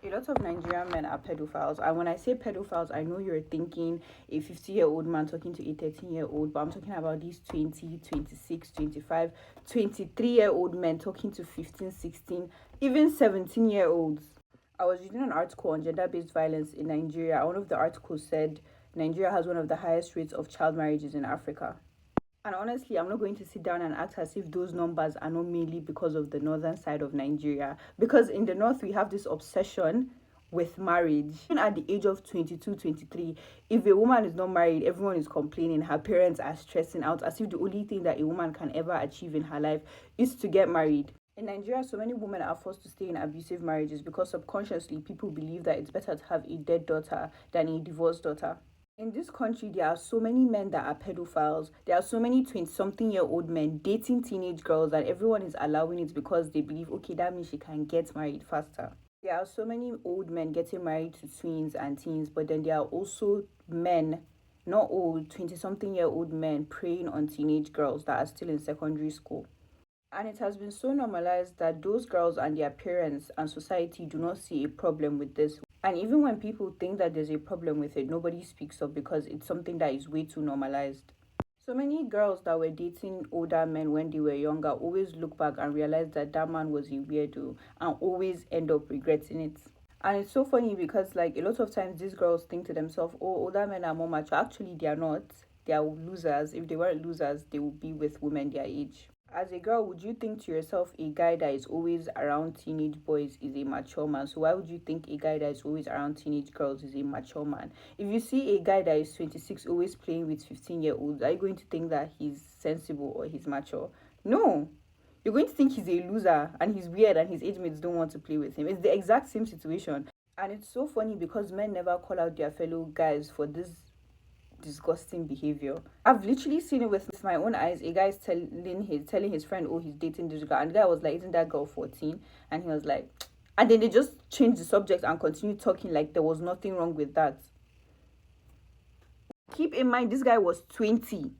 A lot of Nigerian men are pedophiles. And when I say pedophiles, I know you're thinking a 50-year-old man talking to a 13-year-old, but I'm talking about these 20, 26, 25, 23-year-old men talking to 15, 16, even 17-year-olds. I was reading an article on gender-based violence in Nigeria. One of the articles said Nigeria has one of the highest rates of child marriages in Africa. And honestly, I'm not going to sit down and act as if those numbers are not mainly because of the northern side of Nigeria. Because in the north, we have this obsession with marriage. Even at the age of 22, 23, if a woman is not married, everyone is complaining. Her parents are stressing out as if the only thing that a woman can ever achieve in her life is to get married. In Nigeria, so many women are forced to stay in abusive marriages because subconsciously people believe that it's better to have a dead daughter than a divorced daughter. In this country, there are so many men that are pedophiles. There are so many 20-something-year-old men dating teenage girls, and everyone is allowing it because they believe, okay, that means she can get married faster. There are so many old men getting married to tweens and teens, but then there are also men, not old, 20-something-year-old men preying on teenage girls that are still in secondary school. And it has been so normalized that those girls and their parents and society do not see a problem with this. And even when people think that there's a problem with it, nobody speaks up because it's something that is way too normalized. So many girls that were dating older men when they were younger always look back and realize that that man was a weirdo and always end up regretting it. And it's so funny because, like, a lot of times these girls think to themselves, oh, older men are more mature. Actually, they are not. They are losers. If they weren't losers, they would be with women their age. As a girl, would you think to yourself a guy that is always around teenage boys is a mature man? So why would you think a guy that is always around teenage girls is a mature man? If you see a guy that is 26 always playing with 15-year-olds, are you going to think that he's sensible or he's mature? No. You're going to think he's a loser and he's weird and his age mates don't want to play with him. It's the exact same situation. And it's so funny because men never call out their fellow guys for this disgusting behavior. I've literally seen it with my own eyes. A guy is telling his friend, oh, he's dating this girl, and the guy was like, isn't that girl 14? And he was like, and then they just changed the subject and continued talking like there was nothing wrong with that. Keep in mind, this guy was 20.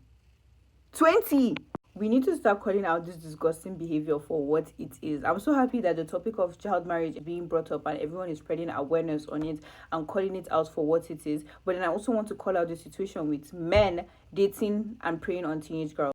We need to start calling out this disgusting behavior for what it is. I'm so happy that the topic of child marriage is being brought up and everyone is spreading awareness on it and calling it out for what it is. But then I also want to call out the situation with men dating and preying on teenage girls.